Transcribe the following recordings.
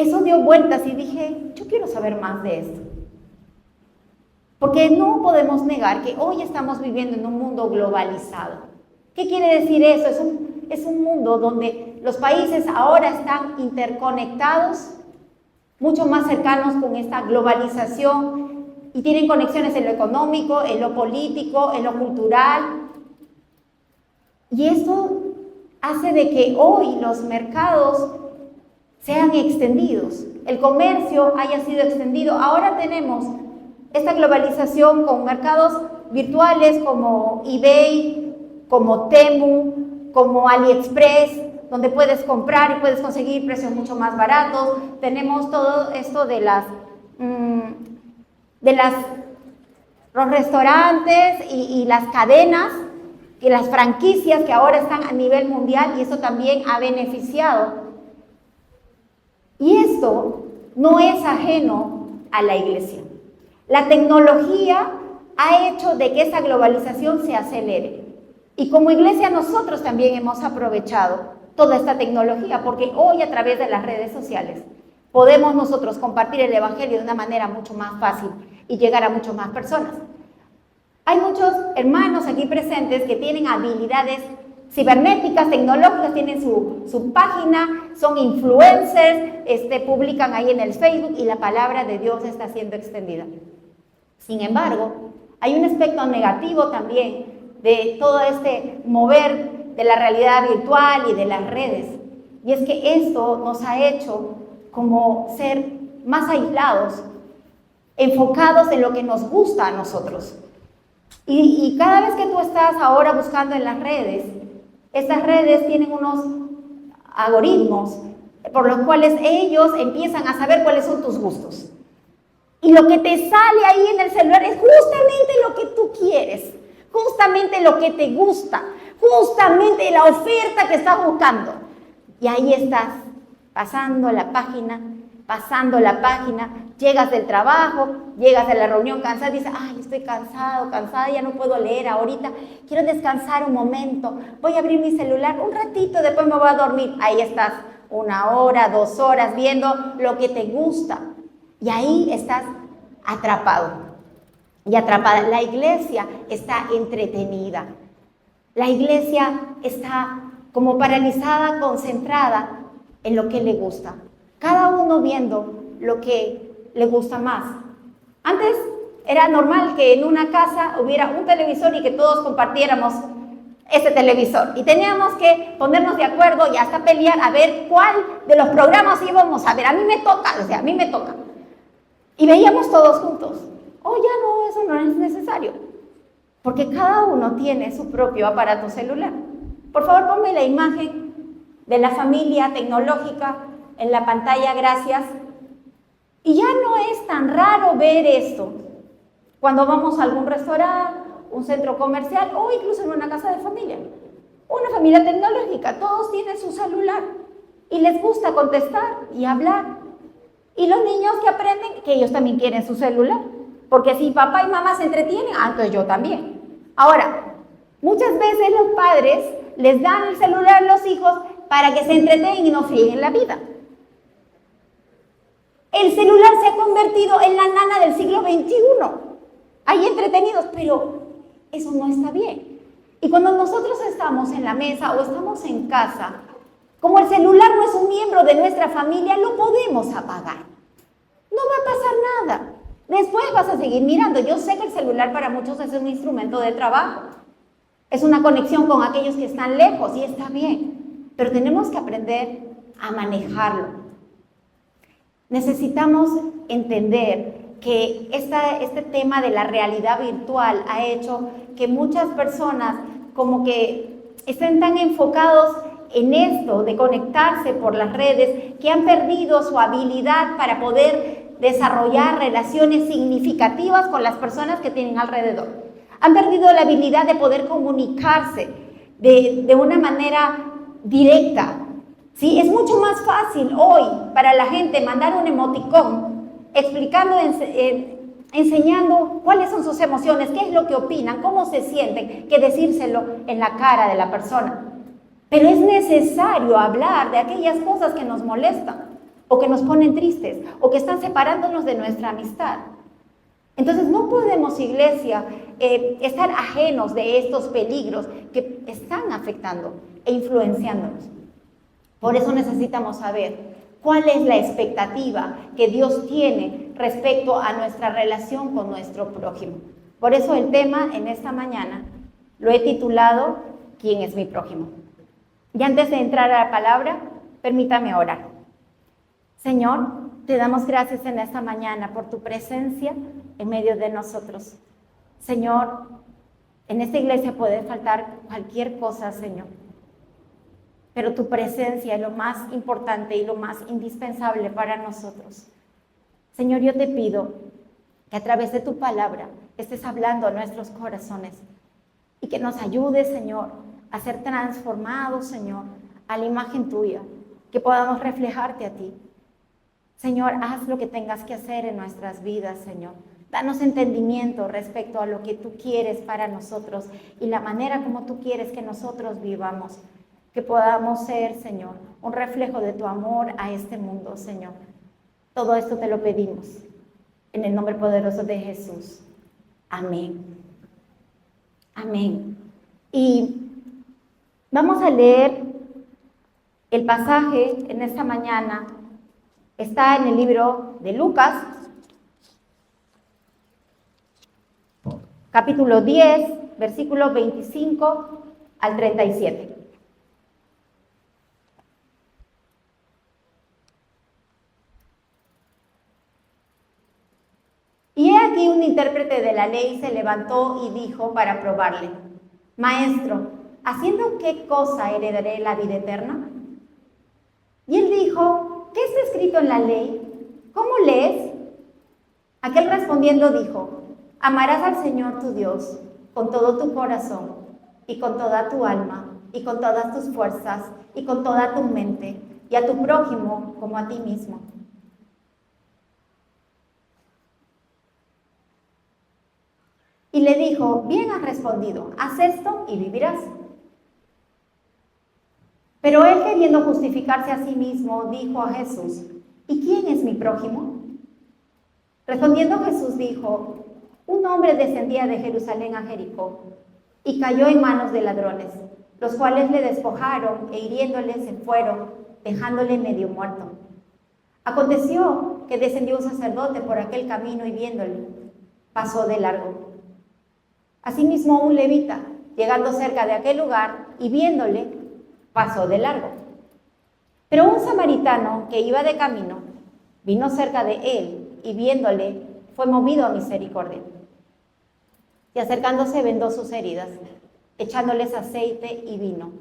eso dio vueltas y dije, yo quiero saber más de esto. Porque no podemos negar que hoy estamos viviendo en un mundo globalizado. ¿Qué quiere decir eso? Es un mundo donde los países ahora están interconectados, mucho más cercanos con esta globalización y tienen conexiones en lo económico, en lo político, en lo cultural. Y esto hace de que hoy los mercados sean extendidos, el comercio haya sido extendido. Ahora tenemos esta globalización con mercados virtuales como eBay, como Temu, como AliExpress, donde puedes comprar y puedes conseguir precios mucho más baratos. Tenemos todo esto de los restaurantes y las cadenas y las franquicias que ahora están a nivel mundial, y eso también ha beneficiado. Y esto no es ajeno a la iglesia. La tecnología ha hecho de que esa globalización se acelere. Y como iglesia nosotros también hemos aprovechado toda esta tecnología, porque hoy a través de las redes sociales podemos nosotros compartir el evangelio de una manera mucho más fácil y llegar a muchas más personas. Hay muchos hermanos aquí presentes que tienen habilidades cibernéticas, tecnológicas, tienen su página, son influencers, publican ahí en el Facebook y la palabra de Dios está siendo extendida. Sin embargo, hay un aspecto negativo también de todo este mover de la realidad virtual y de las redes, y es que esto nos ha hecho como ser más aislados, enfocados en lo que nos gusta a nosotros. Y cada vez que tú estás ahora buscando en las redes, estas redes tienen unos algoritmos por los cuales ellos empiezan a saber cuáles son tus gustos. Y lo que te sale ahí en el celular es justamente lo que tú quieres, justamente lo que te gusta, justamente la oferta que estás buscando. Y ahí estás, pasando la página, llegas del trabajo, llegas a la reunión cansada y dices, ay, estoy cansado, cansada, ya no puedo leer ahorita, quiero descansar un momento, voy a abrir mi celular un ratito, después me voy a dormir. Ahí estás 1 hora, 2 horas viendo lo que te gusta y ahí estás atrapado y atrapada. La iglesia está entretenida, la iglesia está como paralizada, concentrada en lo que le gusta, cada uno viendo lo que le gusta más. Antes era normal que en una casa hubiera un televisor y que todos compartiéramos ese televisor. Y teníamos que ponernos de acuerdo y hasta pelear a ver cuál de los programas íbamos a ver. A mí me toca. Y veíamos todos juntos. Oh, ya no, eso no es necesario. Porque cada uno tiene su propio aparato celular. Por favor, ponme la imagen de la familia tecnológica en la pantalla, gracias. Y ya no es tan raro ver esto cuando vamos a algún restaurante, un centro comercial o incluso en una casa de familia. Una familia tecnológica, todos tienen su celular y les gusta contestar y hablar. Y los niños que aprenden que ellos también quieren su celular, porque si papá y mamá se entretienen, entonces yo también. Ahora, muchas veces los padres les dan el celular a los hijos para que se entretengan y no frieguen la vida. El celular se ha convertido en la nana del siglo XXI. Hay entretenidos, pero eso no está bien. Y cuando nosotros estamos en la mesa o estamos en casa, como el celular no es un miembro de nuestra familia, lo podemos apagar. No va a pasar nada. Después vas a seguir mirando. Yo sé que el celular para muchos es un instrumento de trabajo. Es una conexión con aquellos que están lejos y está bien. Pero tenemos que aprender a manejarlo. Necesitamos entender que este tema de la realidad virtual ha hecho que muchas personas como que estén tan enfocados en esto de conectarse por las redes que han perdido su habilidad para poder desarrollar relaciones significativas con las personas que tienen alrededor. Han perdido la habilidad de poder comunicarse de una manera directa. Sí, es mucho más fácil hoy para la gente mandar un emoticón explicando, enseñando cuáles son sus emociones, qué es lo que opinan, cómo se sienten, que decírselo en la cara de la persona. Pero es necesario hablar de aquellas cosas que nos molestan. o que nos ponen tristes, o que están separándonos de nuestra amistad. Entonces no podemos, iglesia, estar ajenos de estos peligros que están afectando e influenciándonos. Por eso necesitamos saber cuál es la expectativa que Dios tiene respecto a nuestra relación con nuestro prójimo. Por eso el tema en esta mañana lo he titulado ¿Quién es mi prójimo? Y antes de entrar a la palabra, permítame orar. Señor, te damos gracias en esta mañana por tu presencia en medio de nosotros. Señor, en esta iglesia puede faltar cualquier cosa, Señor, pero tu presencia es lo más importante y lo más indispensable para nosotros. Señor, yo te pido que a través de tu palabra estés hablando a nuestros corazones y que nos ayudes, Señor, a ser transformados, Señor, a la imagen tuya, que podamos reflejarte a ti. Señor, haz lo que tengas que hacer en nuestras vidas, Señor. Danos entendimiento respecto a lo que tú quieres para nosotros y la manera como tú quieres que nosotros vivamos. Que podamos ser, Señor, un reflejo de tu amor a este mundo, Señor. Todo esto te lo pedimos en el nombre poderoso de Jesús. Amén. Amén. Y vamos a leer el pasaje en esta mañana. Está en el libro de Lucas, capítulo 10, versículos 25 al 37. Y he aquí un intérprete de la ley se levantó y dijo para probarle: Maestro, ¿haciendo qué cosa heredaré la vida eterna? Y él dijo: ¿qué está escrito en la ley? ¿Cómo lees? Aquel respondiendo dijo: amarás al Señor tu Dios con todo tu corazón y con toda tu alma y con todas tus fuerzas y con toda tu mente, y a tu prójimo como a ti mismo. Y le dijo: bien has respondido, haz esto y vivirás. Pero él, queriendo justificarse a sí mismo, dijo a Jesús: ¿y quién es mi prójimo? Respondiendo Jesús dijo: un hombre descendía de Jerusalén a Jericó y cayó en manos de ladrones, los cuales le despojaron e hiriéndole se fueron, dejándole medio muerto. Aconteció que descendió un sacerdote por aquel camino y viéndole, pasó de largo. Asimismo un levita, llegando cerca de aquel lugar y viéndole, pasó de largo. Pero un samaritano que iba de camino, vino cerca de él y viéndole, fue movido a misericordia. Y acercándose vendó sus heridas, echándoles aceite y vino,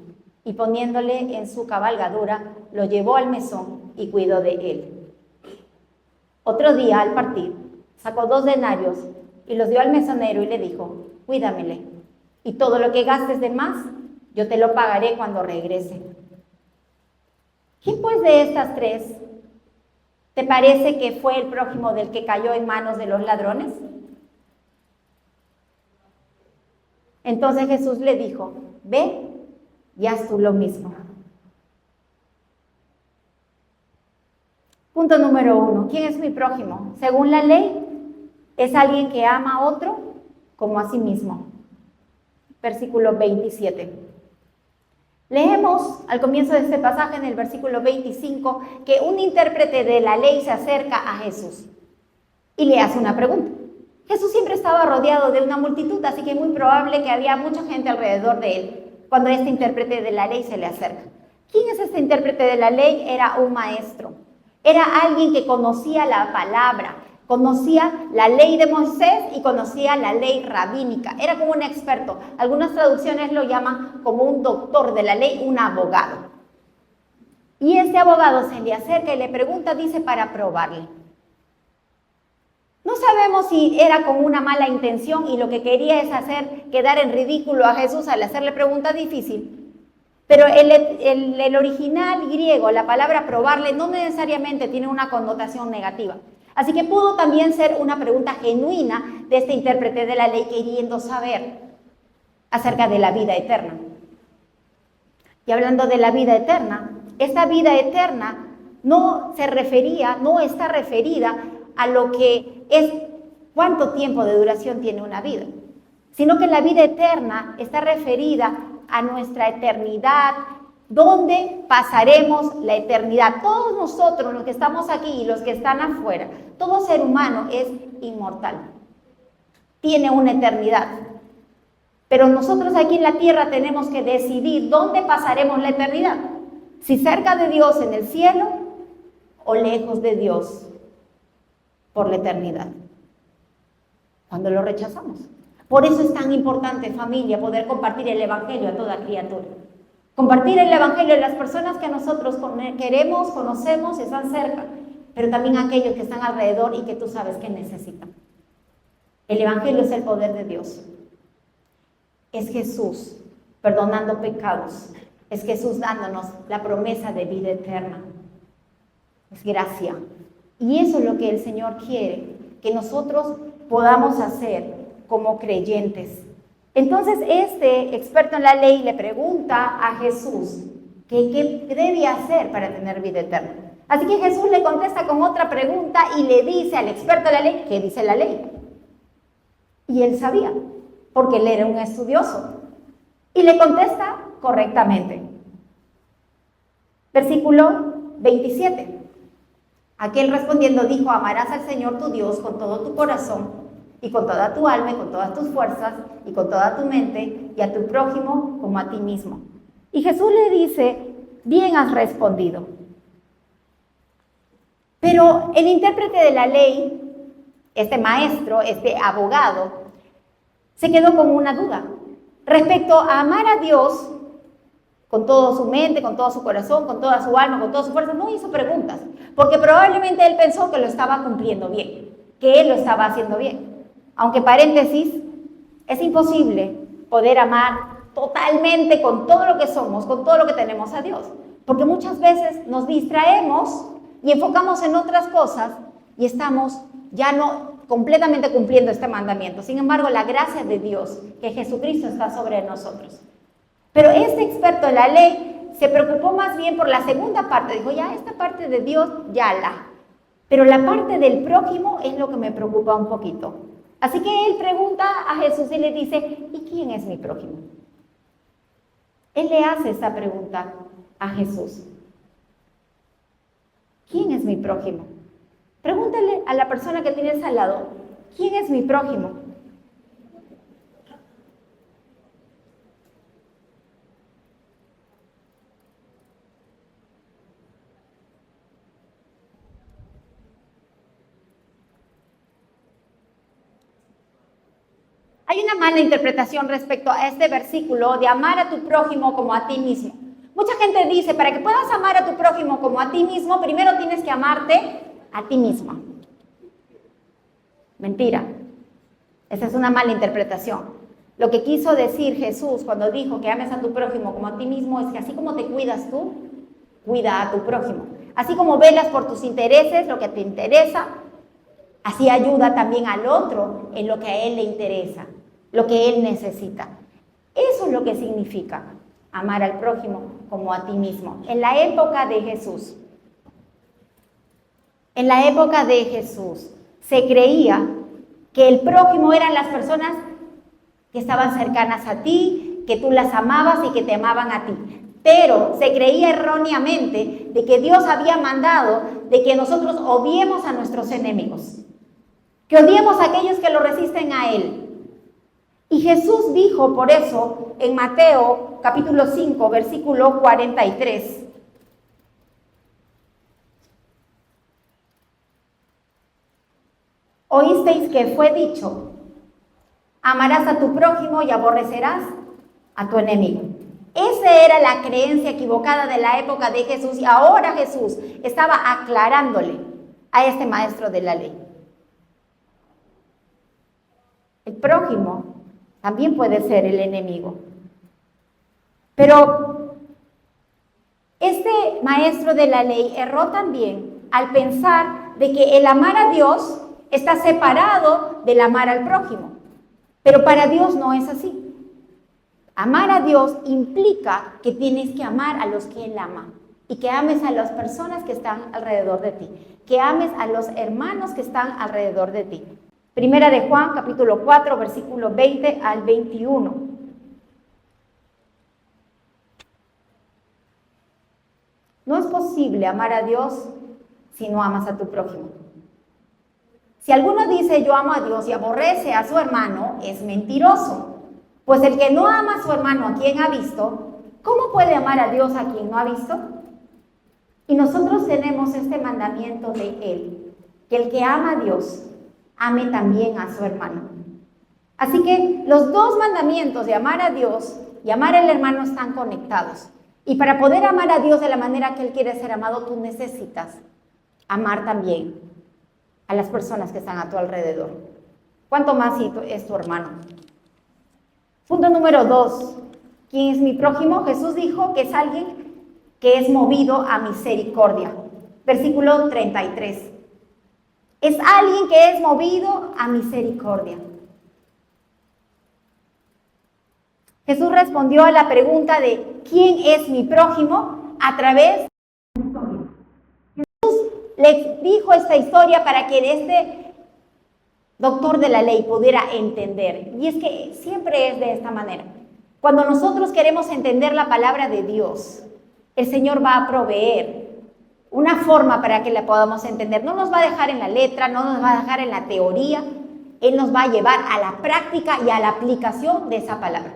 y poniéndole en su cabalgadura, lo llevó al mesón y cuidó de él. Otro día, al partir, sacó 2 denarios y los dio al mesonero y le dijo: cuídamele, y todo lo que gastes de más, yo te lo pagaré cuando regrese. ¿Quién pues de estas 3 te parece que fue el prójimo del que cayó en manos de los ladrones? Entonces Jesús le dijo: ve y haz tú lo mismo. Punto número 1. ¿Quién es mi prójimo? Según la ley, es alguien que ama a otro como a sí mismo. Versículo 27. Leemos al comienzo de este pasaje, en el versículo 25, que un intérprete de la ley se acerca a Jesús y le hace una pregunta. Jesús siempre estaba rodeado de una multitud, así que es muy probable que había mucha gente alrededor de él cuando este intérprete de la ley se le acerca. ¿Quién es este intérprete de la ley? Era un maestro. Era alguien que conocía la palabra, conocía la ley de Moisés y conocía la ley rabínica. Era como un experto. Algunas traducciones lo llaman como un doctor de la ley, un abogado. Y este abogado se le acerca y le pregunta, dice, para probarle. No sabemos si era con una mala intención y lo que quería es hacer quedar en ridículo a Jesús al hacerle pregunta difícil. Pero el original griego, la palabra probarle, no necesariamente tiene una connotación negativa. Así que pudo también ser una pregunta genuina de este intérprete de la ley queriendo saber acerca de la vida eterna. Y hablando de la vida eterna, esta vida eterna no está referida a lo que es cuánto tiempo de duración tiene una vida, sino que la vida eterna está referida a nuestra eternidad, donde pasaremos la eternidad. Todos nosotros, los que estamos aquí y los que están afuera, todo ser humano es inmortal, tiene una eternidad. Pero nosotros aquí en la tierra tenemos que decidir dónde pasaremos la eternidad. Si cerca de Dios en el cielo o lejos de Dios por la eternidad. Cuando lo rechazamos. Por eso es tan importante, familia, poder compartir el evangelio a toda criatura. Compartir el evangelio a las personas que nosotros queremos, conocemos y están cerca, pero también a aquellos que están alrededor y que tú sabes que necesitan. El evangelio es el poder de Dios. Es Jesús perdonando pecados. Es Jesús dándonos la promesa de vida eterna. Es gracia. Y eso es lo que el Señor quiere, que nosotros podamos hacer como creyentes. Entonces este experto en la ley le pregunta a Jesús qué debe hacer para tener vida eterna. Así que Jesús le contesta con otra pregunta y le dice al experto en la ley qué dice la ley. Y él sabía, porque él era un estudioso. Y le contesta correctamente. Versículo 27. Aquel respondiendo dijo: amarás al Señor tu Dios con todo tu corazón y con toda tu alma y con todas tus fuerzas y con toda tu mente y a tu prójimo como a ti mismo. Y Jesús le dice: bien has respondido. Pero el intérprete de la ley, este maestro, este abogado, se quedó con una duda respecto a amar a Dios con toda su mente, con todo su corazón, con toda su alma, con toda su fuerza. No hizo preguntas, porque probablemente él pensó que lo estaba cumpliendo bien, que él lo estaba haciendo bien. Aunque paréntesis, es imposible poder amar totalmente con todo lo que somos, con todo lo que tenemos a Dios, porque muchas veces nos distraemos y enfocamos en otras cosas y estamos ya no completamente cumpliendo este mandamiento. Sin embargo, la gracia de Dios, que Jesucristo está sobre nosotros. Pero este experto en la ley se preocupó más bien por la segunda parte. Dijo: ya esta parte de Dios, pero la parte del prójimo es lo que me preocupa un poquito. Así que él pregunta a Jesús y le dice: ¿y quién es mi prójimo? Él le hace esta pregunta a Jesús. ¿Quién es mi prójimo? Pregúntale a la persona que tienes al lado: ¿quién es mi prójimo? Hay una mala interpretación respecto a este versículo de amar a tu prójimo como a ti mismo. Mucha gente dice: para que puedas amar a tu prójimo como a ti mismo, primero tienes que amarte a ti mismo. Mentira. Esa es una mala interpretación. Lo que quiso decir Jesús cuando dijo que ames a tu prójimo como a ti mismo es que así como te cuidas tú, cuida a tu prójimo. Así como velas por tus intereses, lo que te interesa, así ayuda también al otro en lo que a él le interesa, lo que él necesita. Eso es lo que significa amar al prójimo como a ti mismo. En la época de Jesús, se creía que el prójimo eran las personas que estaban cercanas a ti, que tú las amabas y que te amaban a ti. Pero se creía erróneamente de que Dios había mandado de que nosotros odiemos a nuestros enemigos, que odiemos a aquellos que lo resisten a Él. Y Jesús dijo por eso en Mateo capítulo 5, versículo 43. Oísteis que fue dicho: amarás a tu prójimo y aborrecerás a tu enemigo. Esa era la creencia equivocada de la época de Jesús, y ahora Jesús estaba aclarándole a este maestro de la ley. El prójimo también puede ser el enemigo. Pero este maestro de la ley erró también al pensar de que el amar a Dios está separado del amar al prójimo. Pero para Dios no es así. Amar a Dios implica que tienes que amar a los que Él ama. y que ames a las personas que están alrededor de ti, que ames a los hermanos que están alrededor de ti. Primera de Juan, capítulo 4, versículo 20 al 21. No es posible amar a Dios si no amas a tu prójimo. Si alguno dice yo amo a Dios y aborrece a su hermano, es mentiroso. Pues el que no ama a su hermano a quien ha visto, ¿cómo puede amar a Dios a quien no ha visto? Y nosotros tenemos este mandamiento de Él, que el que ama a Dios, ame también a su hermano. Así que los dos mandamientos de amar a Dios y amar al hermano están conectados. Y para poder amar a Dios de la manera que Él quiere ser amado, tú necesitas amar también a las personas que están a tu alrededor. ¿Cuánto más si es tu hermano? Punto número 2. ¿Quién es mi prójimo? Jesús dijo que es alguien que es movido a misericordia. Versículo 33. Es alguien que es movido a misericordia. Jesús respondió a la pregunta de ¿quién es mi prójimo? A través de la historia. Jesús les dijo esta historia para que este doctor de la ley pudiera entender. Y es que siempre es de esta manera. Cuando nosotros queremos entender la palabra de Dios, el Señor va a proveer una forma para que la podamos entender. No nos va a dejar en la letra, no nos va a dejar en la teoría. Él nos va a llevar a la práctica y a la aplicación de esa palabra.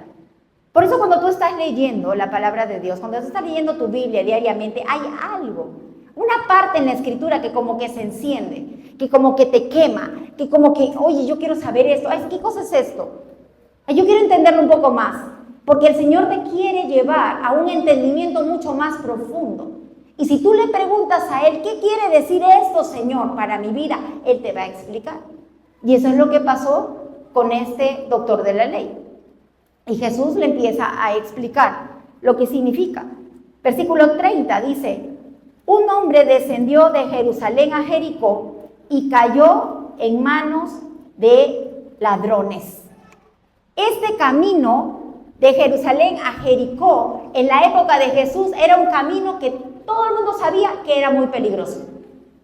Por eso cuando tú estás leyendo la palabra de Dios, cuando tú estás leyendo tu Biblia diariamente, hay algo, una parte en la Escritura que como que se enciende, que como que te quema, que como que, oye, yo quiero saber esto, ay, ¿qué cosa es esto? Ay, yo quiero entenderlo un poco más, porque el Señor te quiere llevar a un entendimiento mucho más profundo. Y si tú le preguntas a Él, ¿qué quiere decir esto, Señor, para mi vida? Él te va a explicar. Y eso es lo que pasó con este doctor de la ley. Y Jesús le empieza a explicar lo que significa. Versículo 30 dice, un hombre descendió de Jerusalén a Jericó y cayó en manos de ladrones. Este camino de Jerusalén a Jericó en la época de Jesús era un camino que todo el mundo sabía que era muy peligroso.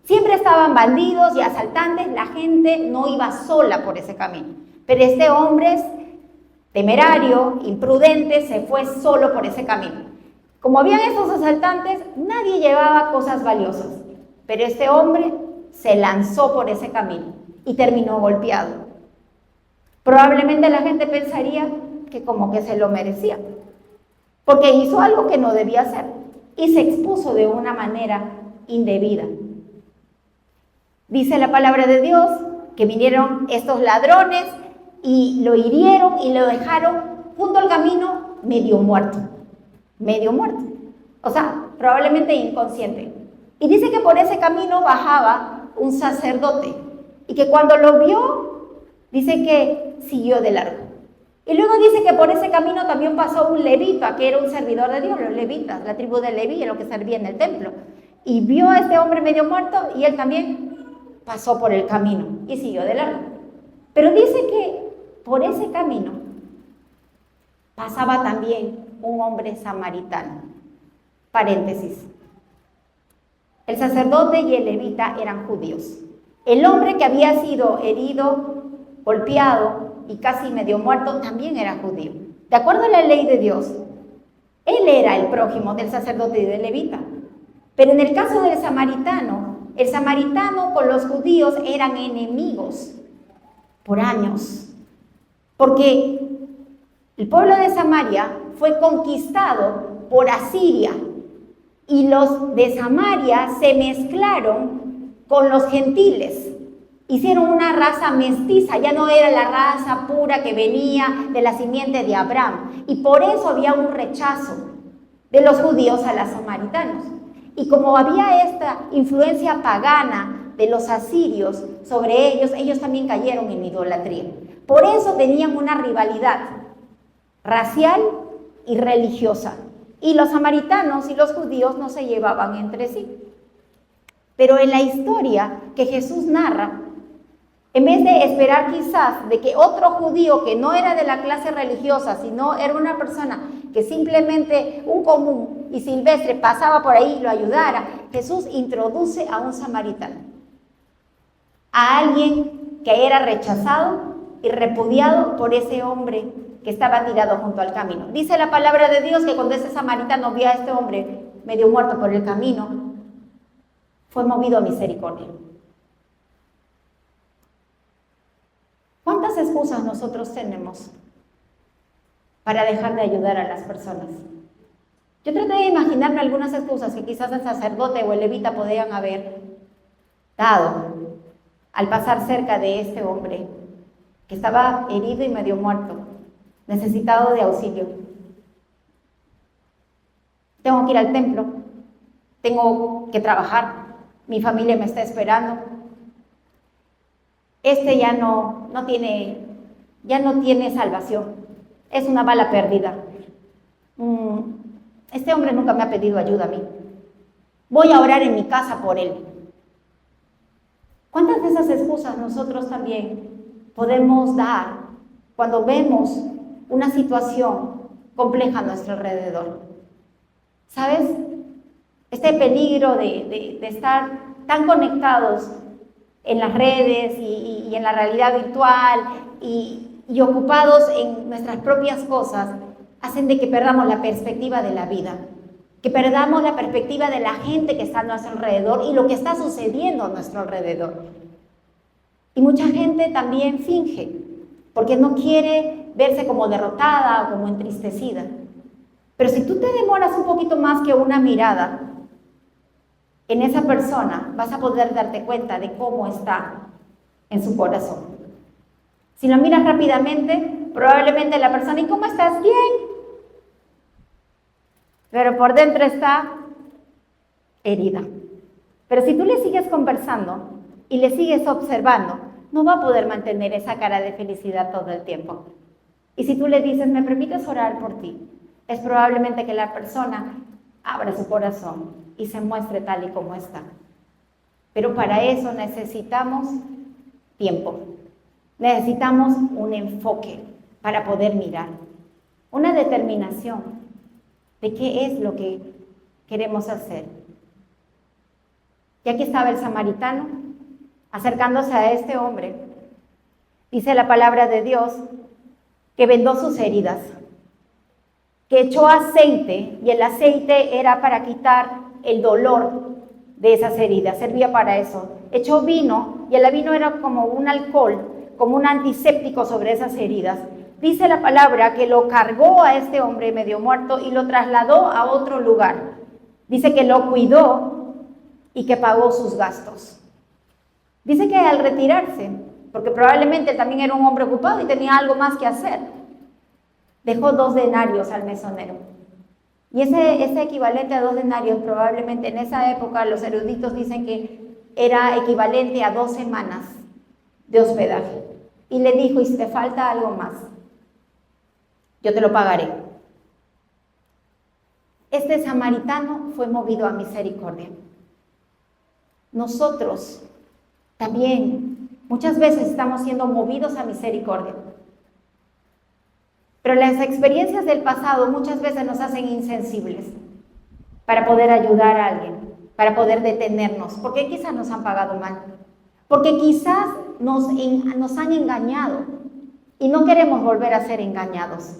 Siempre estaban bandidos y asaltantes, la gente no iba sola por ese camino. Pero este hombre temerario, imprudente, se fue solo por ese camino. Como habían estos asaltantes, nadie llevaba cosas valiosas, pero este hombre se lanzó por ese camino y terminó golpeado. Probablemente la gente pensaría que como que se lo merecía, porque hizo algo que no debía hacer y se expuso de una manera indebida. Dice la palabra de Dios que vinieron estos ladrones y lo hirieron y lo dejaron junto al camino medio muerto. O sea, probablemente inconsciente. Y dice que por ese camino bajaba un sacerdote y que cuando lo vio, dice que siguió de largo. Y luego dice que por ese camino también pasó un levita, que era un servidor de Dios, los levitas, la tribu de Leví, lo que servía en el templo. Y vio a este hombre medio muerto y él también pasó por el camino y siguió de largo. Pero dice que por ese camino pasaba también un hombre samaritano. Paréntesis. El sacerdote y el levita eran judíos. El hombre que había sido herido, golpeado y casi medio muerto también era judío. De acuerdo a la ley de Dios, él era el prójimo del sacerdote y del levita. Pero en el caso del samaritano, el samaritano con los judíos eran enemigos por años. Porque el pueblo de Samaria fue conquistado por Asiria y los de Samaria se mezclaron con los gentiles. Hicieron una raza mestiza, ya no era la raza pura que venía de la simiente de Abraham. Y por eso había un rechazo de los judíos a los samaritanos. Y como había esta influencia pagana de los asirios sobre ellos, ellos también cayeron en idolatría. Por eso tenían una rivalidad racial y religiosa. Y los samaritanos y los judíos no se llevaban entre sí. Pero en la historia que Jesús narra, en vez de esperar quizás de que otro judío que no era de la clase religiosa, sino era una persona que simplemente un común y silvestre pasaba por ahí y lo ayudara, Jesús introduce a un samaritano, a alguien que era rechazado y repudiado por ese hombre que estaba tirado junto al camino. Dice la palabra de Dios que cuando ese samaritano vio a este hombre medio muerto por el camino, fue movido a misericordia. ¿Cuántas excusas nosotros tenemos para dejar de ayudar a las personas? Yo traté de imaginarme algunas excusas que quizás el sacerdote o el levita podían haber dado al pasar cerca de este hombre que estaba herido y medio muerto, necesitado de auxilio. Tengo que ir al templo, tengo que trabajar, mi familia me está esperando. Este ya no tiene salvación, es una bala perdida. Este hombre nunca me ha pedido ayuda a mí. Voy a orar en mi casa por él. ¿Cuántas de esas excusas nosotros también podemos dar cuando vemos una situación compleja a nuestro alrededor? ¿Sabes? Este peligro de estar tan conectados en las redes y en la realidad virtual y ocupados en nuestras propias cosas, hacen de que perdamos la perspectiva de la vida, que perdamos la perspectiva de la gente que está a nuestro alrededor y lo que está sucediendo a nuestro alrededor. Y mucha gente también finge, porque no quiere verse como derrotada o como entristecida. Pero si tú te demoras un poquito más que una mirada en esa persona, vas a poder darte cuenta de cómo está en su corazón. Si lo miras rápidamente, probablemente la persona, ¿y cómo estás? Bien. Pero por dentro está herida. Pero si tú le sigues conversando y le sigues observando, no va a poder mantener esa cara de felicidad todo el tiempo. Y si tú le dices, ¿me permites orar por ti?, es probablemente que la persona abra su corazón y se muestre tal y como está. Pero para eso necesitamos tiempo. Necesitamos un enfoque para poder mirar. Una determinación de qué es lo que queremos hacer. Y aquí estaba el samaritano acercándose a este hombre. Dice la palabra de Dios que vendó sus heridas, que echó aceite, y el aceite era para quitar el dolor de esas heridas, servía para eso. Echó vino, y el vino era como un alcohol, como un antiséptico sobre esas heridas. Dice la palabra que lo cargó a este hombre medio muerto y lo trasladó a otro lugar. Dice que lo cuidó y que pagó sus gastos. Dice que al retirarse, porque probablemente también era un hombre ocupado y tenía algo más que hacer, dejó 2 denarios al mesonero. Y ese equivalente a 2 denarios, probablemente en esa época los eruditos dicen que era equivalente a 2 semanas de hospedaje. Y le dijo, y si te falta algo más, yo te lo pagaré. Este samaritano fue movido a misericordia. Nosotros también muchas veces estamos siendo movidos a misericordia. Pero las experiencias del pasado muchas veces nos hacen insensibles para poder ayudar a alguien, para poder detenernos, porque quizás nos han pagado mal, porque quizás nos han engañado y no queremos volver a ser engañados.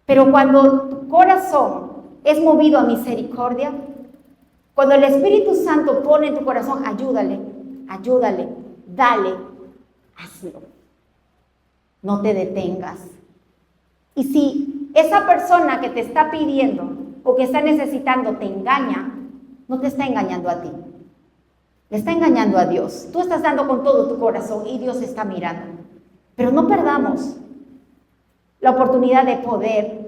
Pero cuando tu corazón es movido a misericordia, cuando el Espíritu Santo pone en tu corazón, ayúdale, dale, hazlo. No te detengas. Y si esa persona que te está pidiendo o que está necesitando te engaña, no te está engañando a ti, le está engañando a Dios. Tú estás dando con todo tu corazón y Dios está mirando. Pero no perdamos la oportunidad de poder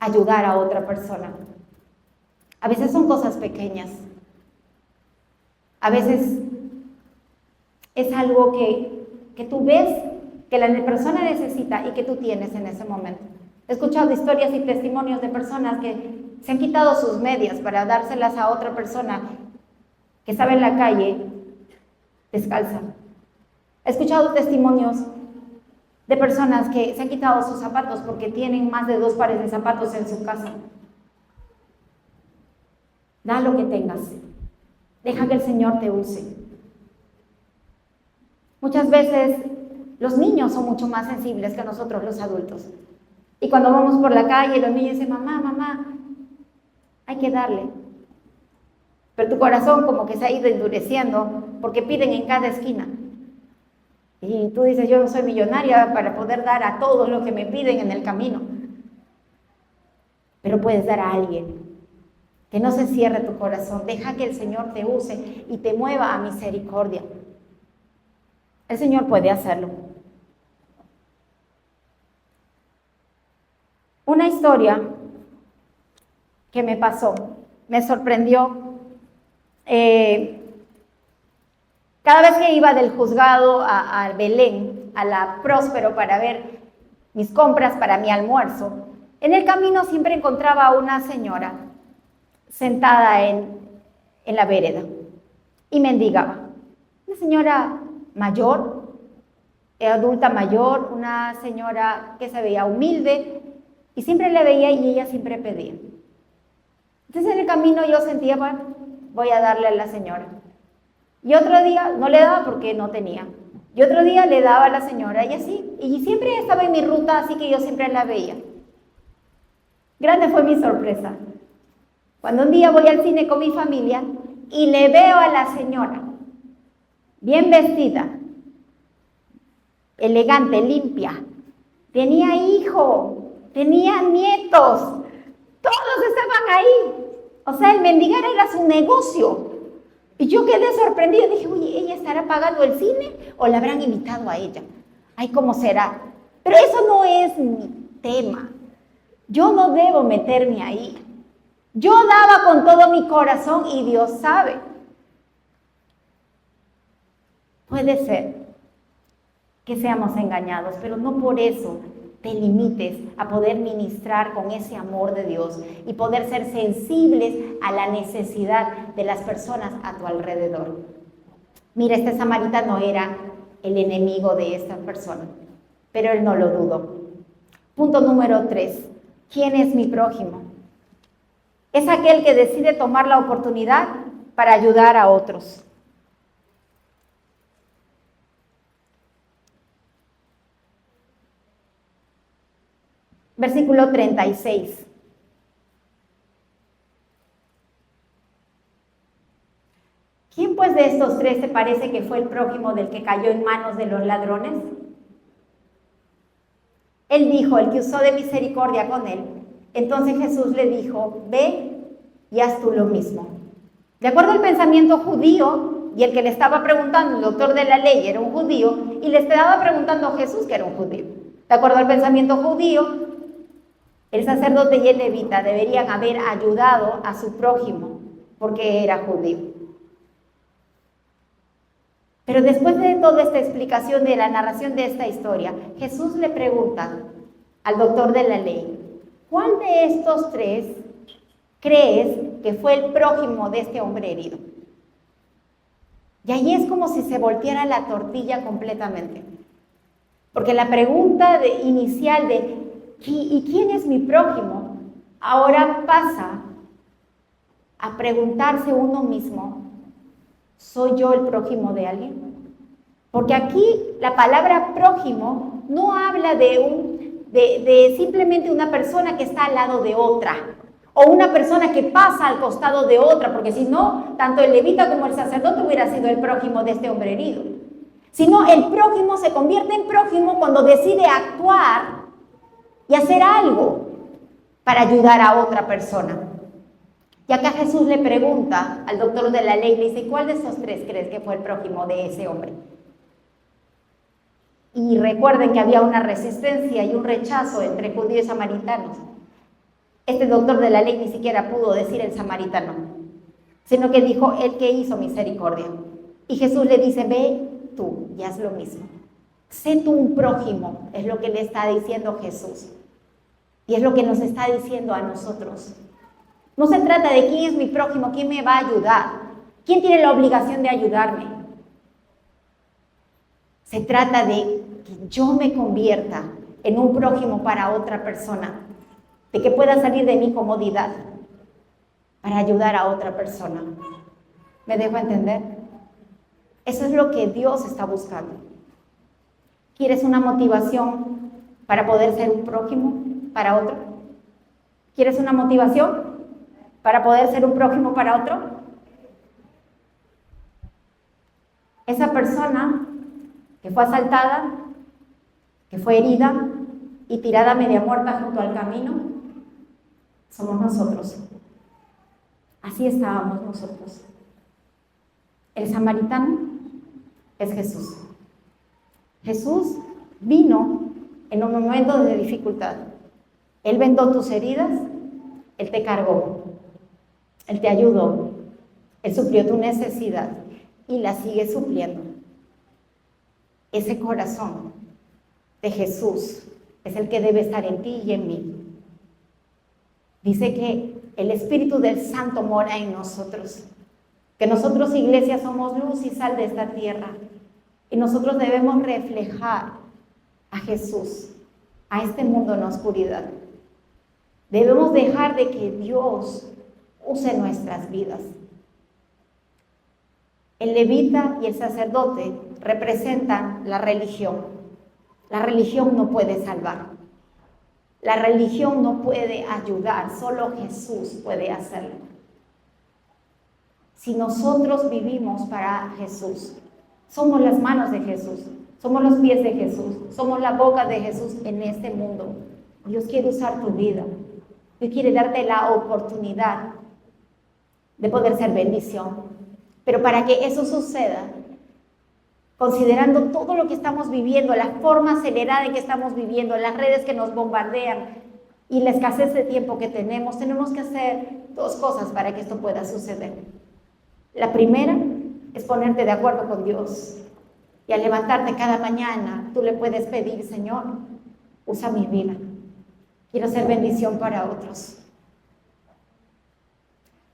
ayudar a otra persona. A veces son cosas pequeñas. A veces es algo que tú ves que la persona necesita y que tú tienes en ese momento. He escuchado historias y testimonios de personas que se han quitado sus medias para dárselas a otra persona que estaba en la calle descalza. He escuchado testimonios de personas que se han quitado sus zapatos porque tienen más de 2 pares de zapatos en su casa. Da lo que tengas. Deja que el Señor te use. Muchas veces los niños son mucho más sensibles que nosotros los adultos. Y cuando vamos por la calle, los niños dicen, mamá, mamá, hay que darle. Pero tu corazón como que se ha ido endureciendo porque piden en cada esquina. Y tú dices, yo no soy millonaria para poder dar a todos lo que me piden en el camino. Pero puedes dar a alguien. Que no se cierre tu corazón. Deja que el Señor te use y te mueva a misericordia. El Señor puede hacerlo. Una historia que me pasó, me sorprendió. Cada vez que iba del juzgado a Belén, a la Próspero, para ver mis compras para mi almuerzo, en el camino siempre encontraba a una señora sentada en la vereda y mendigaba. Una señora mayor, adulta mayor, una señora que se veía humilde y siempre le veía y ella siempre pedía. Entonces en el camino yo sentía, bueno, voy a darle a la señora. Y otro día no le daba porque no tenía. Y otro día le daba a la señora y así. Y siempre estaba en mi ruta, así que yo siempre la veía. Grande fue mi sorpresa. Cuando un día voy al cine con mi familia y le veo a la señora, bien vestida, elegante, limpia. Tenía hijo, tenía nietos, todos estaban ahí. O sea, el mendigar era su negocio. Y yo quedé sorprendida, dije, oye, ¿ella estará pagando el cine o la habrán invitado a ella? Ay, ¿cómo será? Pero eso no es mi tema. Yo no debo meterme ahí. Yo daba con todo mi corazón y Dios sabe. Puede ser que seamos engañados, pero no por eso te limites a poder ministrar con ese amor de Dios y poder ser sensibles a la necesidad de las personas a tu alrededor. Mira, este samaritano era el enemigo de esta persona, pero él no lo dudó. Punto número 3. ¿Quién es mi prójimo? Es aquel que decide tomar la oportunidad para ayudar a otros. Versículo 36. ¿Quién pues de estos tres te parece que fue el prójimo del que cayó en manos de los ladrones? Él dijo, el que usó de misericordia con él. Entonces Jesús le dijo, ve y haz tú lo mismo. De acuerdo al pensamiento judío, y el que le estaba preguntando, el doctor de la ley, era un judío, y le estaba preguntando a Jesús, que era un judío. De acuerdo al pensamiento judío, el sacerdote y el levita deberían haber ayudado a su prójimo, porque era judío. Pero después de toda esta explicación de la narración de esta historia, Jesús le pregunta al doctor de la ley, ¿cuál de estos tres crees que fue el prójimo de este hombre herido? Y ahí es como si se volteara la tortilla completamente. Porque la pregunta inicial de ¿y quién es mi prójimo? Ahora pasa a preguntarse uno mismo, ¿soy yo el prójimo de alguien? Porque aquí la palabra prójimo no habla de simplemente una persona que está al lado de otra, o una persona que pasa al costado de otra, porque si no, tanto el levita como el sacerdote hubiera sido el prójimo de este hombre herido. Sino el prójimo se convierte en prójimo cuando decide actuar y hacer algo para ayudar a otra persona. Y acá Jesús le pregunta al doctor de la ley, le dice, ¿cuál de esos tres crees que fue el prójimo de ese hombre? Y recuerden que había una resistencia y un rechazo entre judíos y samaritanos. Este doctor de la ley ni siquiera pudo decir el samaritano, sino que dijo el que hizo misericordia. Y Jesús le dice, ve tú y haz lo mismo. Sé tú un prójimo, es lo que le está diciendo Jesús. Y es lo que nos está diciendo a nosotros. No se trata de quién es mi prójimo, quién me va a ayudar, quién tiene la obligación de ayudarme. Se trata de que yo me convierta en un prójimo para otra persona, de que pueda salir de mi comodidad. para ayudar a otra persona. ¿Me dejo entender? Eso es lo que Dios está buscando. ¿Quieres una motivación para poder ser un prójimo para otro? ¿Quieres una motivación para poder ser un prójimo para otro? Esa persona que fue asaltada, que fue herida y tirada media muerta junto al camino, somos nosotros. Así estábamos nosotros. El samaritano es Jesús. Jesús vino en un momento de dificultad. Él vendó tus heridas, Él te cargó, Él te ayudó, Él suplió tu necesidad y la sigue supliendo. Ese corazón de Jesús es el que debe estar en ti y en mí. Dice que el Espíritu del Santo mora en nosotros, que nosotros, iglesia, somos luz y sal de esta tierra, y nosotros debemos reflejar a Jesús a este mundo en la oscuridad. Debemos dejar de que Dios use nuestras vidas. El levita y el sacerdote representan la religión. La religión no puede salvar. La religión no puede ayudar, solo Jesús puede hacerlo. Si nosotros vivimos para Jesús, somos las manos de Jesús, somos los pies de Jesús, somos la boca de Jesús en este mundo. Dios quiere usar tu vida. Dios quiere darte la oportunidad de poder ser bendición. Pero para que eso suceda, considerando todo lo que estamos viviendo, la forma acelerada en que estamos viviendo, las redes que nos bombardean y la escasez de tiempo que tenemos que hacer dos cosas para que esto pueda suceder. La primera es ponerte de acuerdo con Dios. Y al levantarte cada mañana, tú le puedes pedir: Señor, usa mi vida. Quiero ser bendición para otros.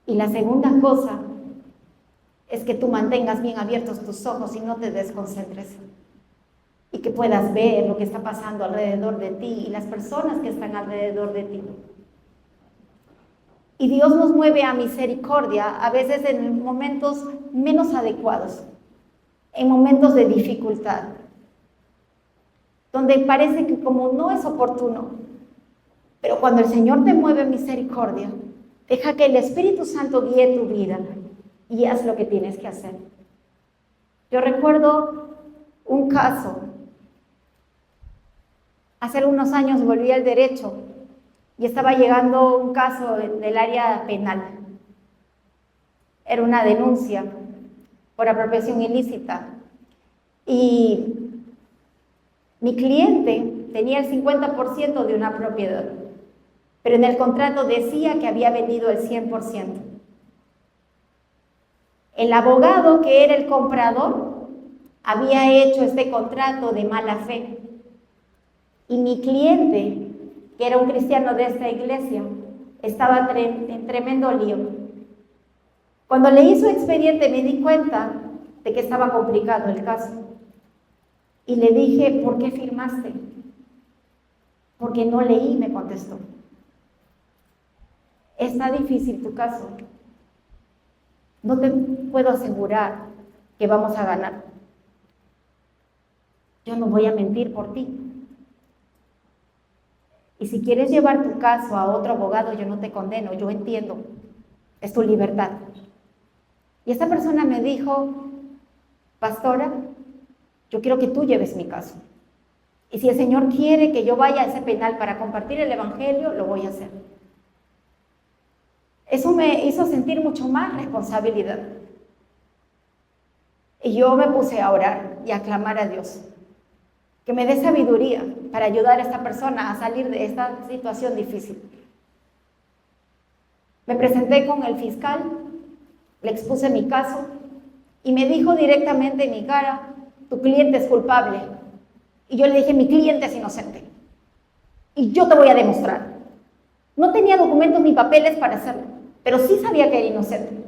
Y la segunda cosa es que tú mantengas bien abiertos tus ojos y no te desconcentres. Y que puedas ver lo que está pasando alrededor de ti y las personas que están alrededor de ti. Y Dios nos mueve a misericordia a veces en momentos menos adecuados, en momentos de dificultad, donde parece que como no es oportuno. Pero cuando el Señor te mueve misericordia, deja que el Espíritu Santo guíe tu vida y haz lo que tienes que hacer. Yo recuerdo un caso. Hace algunos años volví al derecho y estaba llegando un caso del área penal. Era una denuncia por apropiación ilícita. Y mi cliente tenía el 50% de una propiedad, pero en el contrato decía que había vendido el 100%. El abogado, que era el comprador, había hecho este contrato de mala fe. Y mi cliente, que era un cristiano de esta iglesia, estaba en tremendo lío. Cuando leí su expediente me di cuenta de que estaba complicado el caso. Y le dije: ¿por qué firmaste? Porque no leí, me contestó. Está difícil tu caso. No te puedo asegurar que vamos a ganar. Yo no voy a mentir por ti. Y si quieres llevar tu caso a otro abogado, yo no te condeno, yo entiendo. Es tu libertad. Y esta persona me dijo: pastora, yo quiero que tú lleves mi caso. Y si el Señor quiere que yo vaya a ese penal para compartir el evangelio, lo voy a hacer. Eso me hizo sentir mucho más responsabilidad. Y yo me puse a orar y a clamar a Dios que me dé sabiduría para ayudar a esta persona a salir de esta situación difícil. Me presenté con el fiscal, le expuse mi caso y me dijo directamente en mi cara: tu cliente es culpable. Y yo le dije: mi cliente es inocente. Y yo te voy a demostrar. No tenía documentos ni papeles para hacerlo, pero sí sabía que era inocente.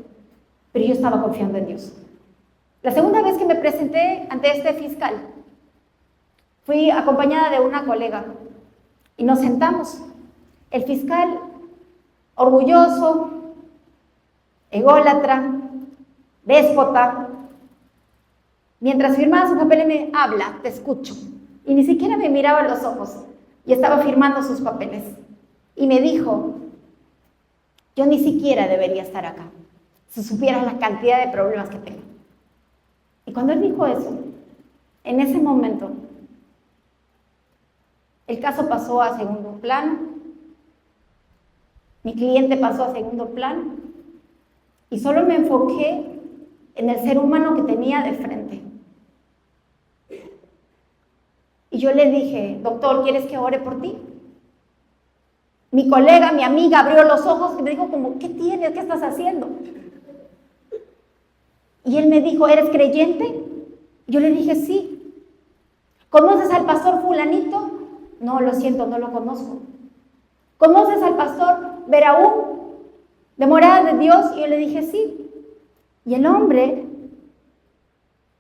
Pero yo estaba confiando en Dios. La segunda vez que me presenté ante este fiscal, fui acompañada de una colega y nos sentamos. El fiscal, orgulloso, ególatra, déspota. Mientras firmaba sus papeles me habla, te escucho. Y ni siquiera me miraba a los ojos y estaba firmando sus papeles. Y me dijo, yo ni siquiera debería estar acá, si supieras la cantidad de problemas que tengo. Y cuando él dijo eso, en ese momento, el caso pasó a segundo plano, mi cliente pasó a segundo plano, y solo me enfoqué en el ser humano que tenía de frente. Y yo le dije, doctor, ¿quieres que ore por ti? Mi colega, mi amiga abrió los ojos y me dijo como, ¿qué tienes? ¿Qué estás haciendo? Y él me dijo, ¿eres creyente? Yo le dije, sí. ¿Conoces al pastor fulanito? No, lo siento, no lo conozco. ¿Conoces al pastor Beraú, de Morada de Dios? Y yo le dije, sí. Y el hombre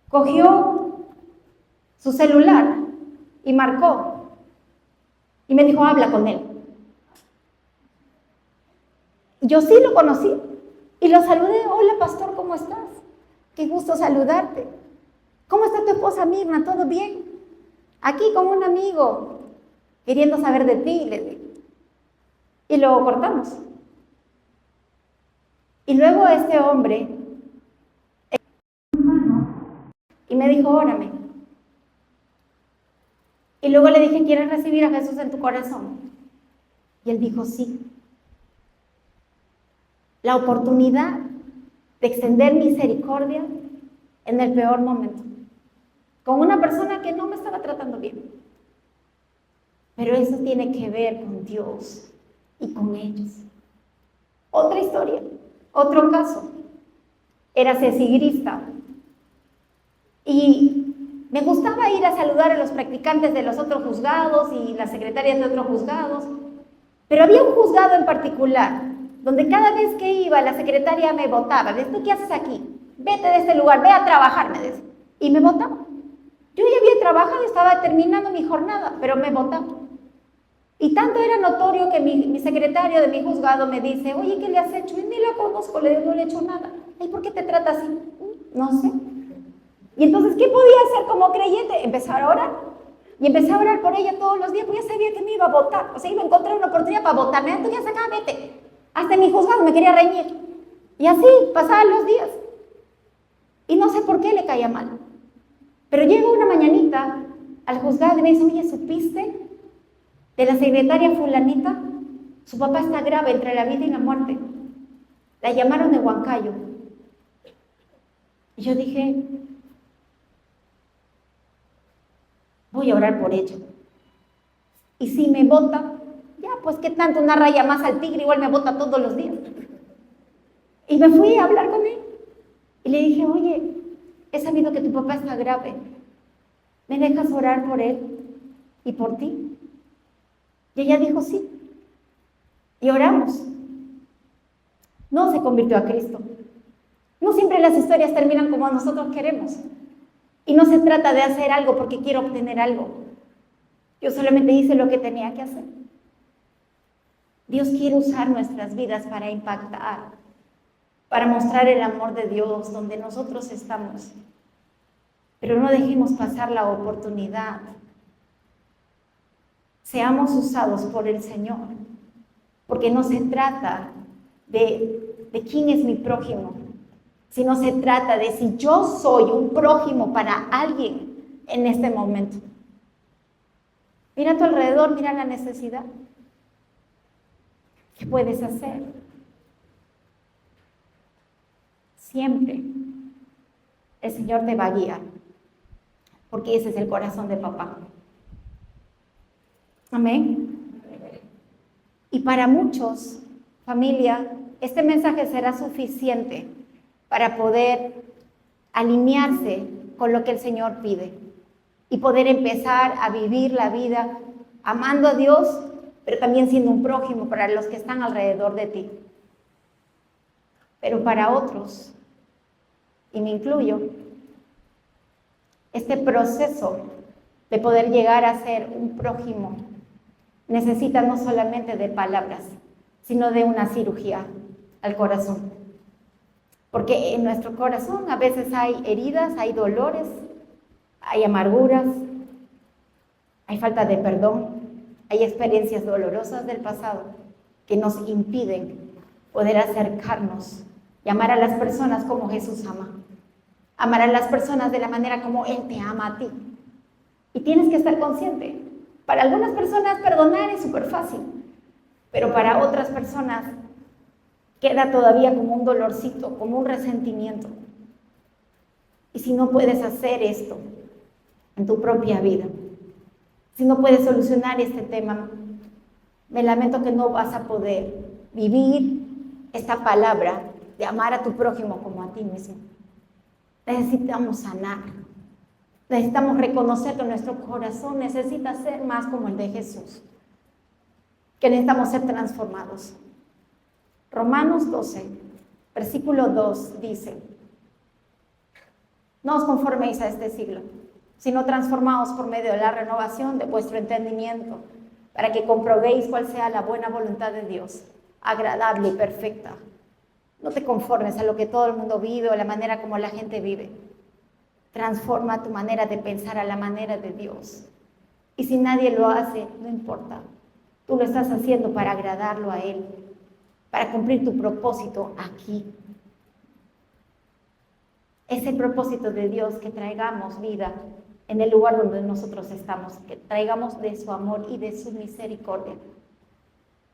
cogió su celular y marcó. Y me dijo, habla con él. Yo sí lo conocí y lo saludé. Hola, pastor, ¿cómo estás? Qué gusto saludarte. ¿Cómo está tu esposa Mirna? ¿Todo bien? Aquí con un amigo, queriendo saber de ti, le dije. Y lo cortamos. Y luego este hombre, y me dijo, órame. Y luego le dije, ¿quieres recibir a Jesús en tu corazón? Y él dijo, sí. La oportunidad de extender misericordia en el peor momento, con una persona que no me estaba tratando bien. Pero eso tiene que ver con Dios y con ellos. Otra historia, otro caso. Era cecigrista y me gustaba ir a saludar a los practicantes de los otros juzgados y las secretarias de otros juzgados, pero había un juzgado en particular donde cada vez que iba la secretaria me botaba. Me decía, ¿tú qué haces aquí? Vete de este lugar, ve a trabajar, me decía. Y me botaba. Yo ya había trabajado, estaba terminando mi jornada, pero me botaba. Y tanto era notorio que mi secretario de mi juzgado me dice, oye, ¿qué le has hecho? Y ni la conozco, le digo, no le he hecho nada. ¿Y por qué te trata así? No sé. Y entonces, ¿qué podía hacer como creyente? Empezar a orar. Y empecé a orar por ella todos los días, porque ya sabía que me iba a votar. O sea, iba a encontrar una oportunidad para votarme. Tú ya acá, vete. Hasta en mi juzgado me quería reñir. Y así pasaban los días. Y no sé por qué le caía mal. Pero llego una mañanita al juzgado y me dice, oye, ¿supiste de la secretaria fulanita? Su papá está grave entre la vida y la muerte. La llamaron de Huancayo. Y yo dije, voy a orar por ella. Y si me vota, ya, pues qué tanto, una raya más al tigre, igual me vota todos los días. Y me fui a hablar con él. Y le dije, oye, he sabido que tu papá está grave. ¿Me dejas orar por él y por ti? Y ella dijo, sí. Y oramos. No se convirtió a Cristo. No siempre las historias terminan como nosotros queremos. Y no se trata de hacer algo porque quiero obtener algo. Yo solamente hice lo que tenía que hacer. Dios quiere usar nuestras vidas para impactar, para mostrar el amor de Dios donde nosotros estamos. Pero no dejemos pasar la oportunidad. Seamos usados por el Señor, porque no se trata de quién es mi prójimo, sino se trata de si yo soy un prójimo para alguien en este momento. Mira a tu alrededor, mira la necesidad. ¿Qué puedes hacer? Siempre el Señor te va a guiar, porque ese es el corazón de papá. Amén. Y para muchos, familia, este mensaje será suficiente para poder alinearse con lo que el Señor pide y poder empezar a vivir la vida amando a Dios, pero también siendo un prójimo para los que están alrededor de ti. Pero para otros, y me incluyo, este proceso de poder llegar a ser un prójimo necesita no solamente de palabras, sino de una cirugía al corazón. Porque en nuestro corazón a veces hay heridas, hay dolores, hay amarguras, hay falta de perdón, hay experiencias dolorosas del pasado que nos impiden poder acercarnos y amar a las personas como Jesús ama. Amar a las personas de la manera como Él te ama a ti. Y tienes que estar consciente. Para algunas personas perdonar es súper fácil, pero para otras personas queda todavía como un dolorcito, como un resentimiento. Y si no puedes hacer esto en tu propia vida, si no puedes solucionar este tema, me lamento que no vas a poder vivir esta palabra de amar a tu prójimo como a ti mismo. Necesitamos sanar. Necesitamos reconocer que nuestro corazón necesita ser más como el de Jesús. Que necesitamos ser transformados. Romanos 12, versículo 2 dice: no os conforméis a este siglo, sino transformaos por medio de la renovación de vuestro entendimiento, para que comprobéis cuál sea la buena voluntad de Dios, agradable y perfecta. No te conformes a lo que todo el mundo vive o a la manera como la gente vive. Transforma tu manera de pensar a la manera de Dios. Y si nadie lo hace, no importa. Tú lo estás haciendo para agradarlo a Él, para cumplir tu propósito aquí. Es el propósito de Dios que traigamos vida en el lugar donde nosotros estamos, que traigamos de su amor y de su misericordia.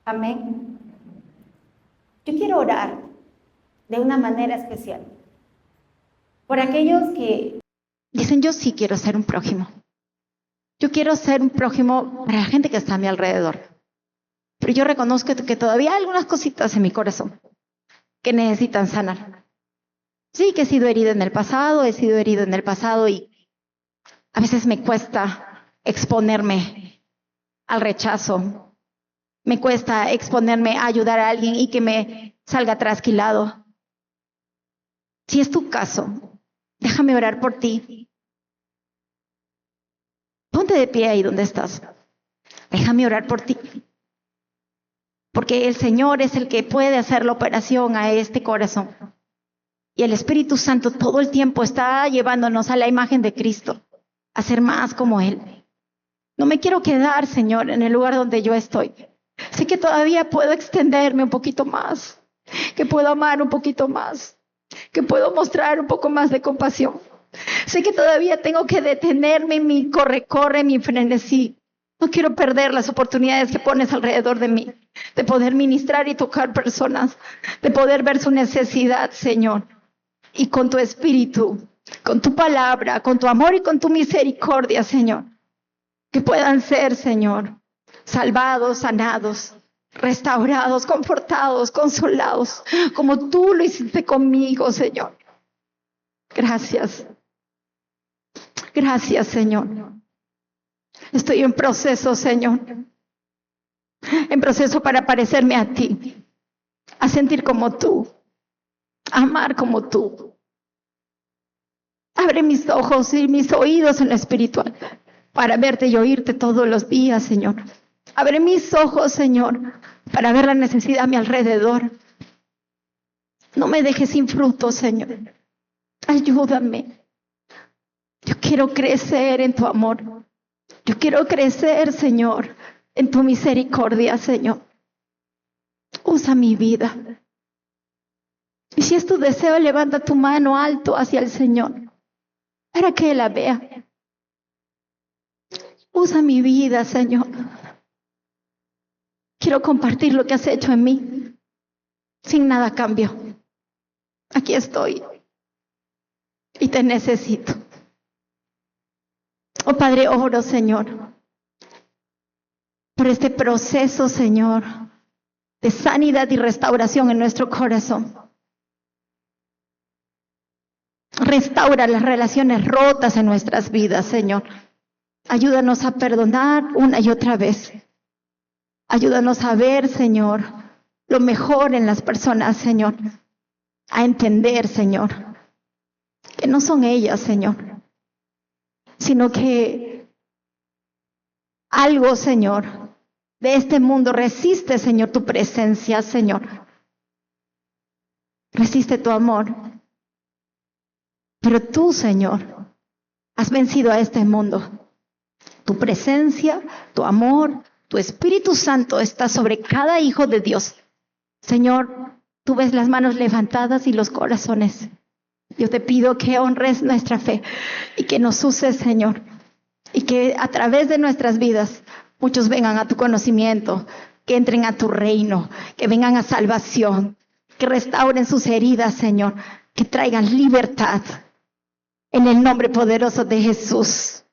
Amén. Yo quiero orar de una manera especial por aquellos que dicen: yo sí quiero ser un prójimo. Yo quiero ser un prójimo para la gente que está a mi alrededor. Pero yo reconozco que todavía hay algunas cositas en mi corazón que necesitan sanar. Sí, que he sido herido en el pasado y a veces me cuesta exponerme al rechazo. Me cuesta exponerme a ayudar a alguien y que me salga trasquilado. Si es tu caso, déjame orar por ti. Ponte de pie ahí donde estás. Déjame orar por ti. Porque el Señor es el que puede hacer la operación a este corazón. Y el Espíritu Santo todo el tiempo está llevándonos a la imagen de Cristo, a ser más como Él. No me quiero quedar, Señor, en el lugar donde yo estoy. Sé que todavía puedo extenderme un poquito más, que puedo amar un poquito más, que puedo mostrar un poco más de compasión. Sé que todavía tengo que detenerme en mi corre, mi frenesí. No quiero perder las oportunidades que pones alrededor de mí, de poder ministrar y tocar personas, de poder ver su necesidad, Señor. Y con tu espíritu, con tu palabra, con tu amor y con tu misericordia, Señor, que puedan ser, Señor, salvados, sanados, restaurados, confortados, consolados, como tú lo hiciste conmigo, Señor. Gracias. Gracias, Señor. Estoy en proceso, Señor. En proceso para parecerme a ti, a sentir como tú, a amar como tú. Abre mis ojos y mis oídos en lo espiritual para verte y oírte todos los días, Señor. Abre mis ojos, Señor, para ver la necesidad a mi alrededor. No me dejes sin fruto, Señor. Ayúdame. Yo quiero crecer en tu amor. Yo quiero crecer, Señor, en tu misericordia, Señor. Usa mi vida. Y si es tu deseo, levanta tu mano alto hacia el Señor para que Él la vea. Usa mi vida, Señor. Quiero compartir lo que has hecho en mí, sin nada a cambio. Aquí estoy y te necesito. Oh Padre, oro, Señor, por este proceso, Señor, de sanidad y restauración en nuestro corazón. Restaura las relaciones rotas en nuestras vidas, Señor. Ayúdanos a perdonar una y otra vez. Ayúdanos a ver, Señor, lo mejor en las personas, Señor. A entender, Señor, que no son ellas, Señor, sino que algo, Señor, de este mundo resiste, Señor, tu presencia, Señor. Resiste tu amor. Pero tú, Señor, has vencido a este mundo. Tu presencia, tu amor, tu Espíritu Santo está sobre cada hijo de Dios. Señor, tú ves las manos levantadas y los corazones. Yo te pido que honres nuestra fe y que nos uses, Señor, y que a través de nuestras vidas muchos vengan a tu conocimiento, que entren a tu reino, que vengan a salvación, que restauren sus heridas, Señor, que traigan libertad. En el nombre poderoso de Jesús.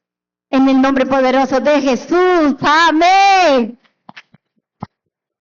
En el nombre poderoso de Jesús. Amén.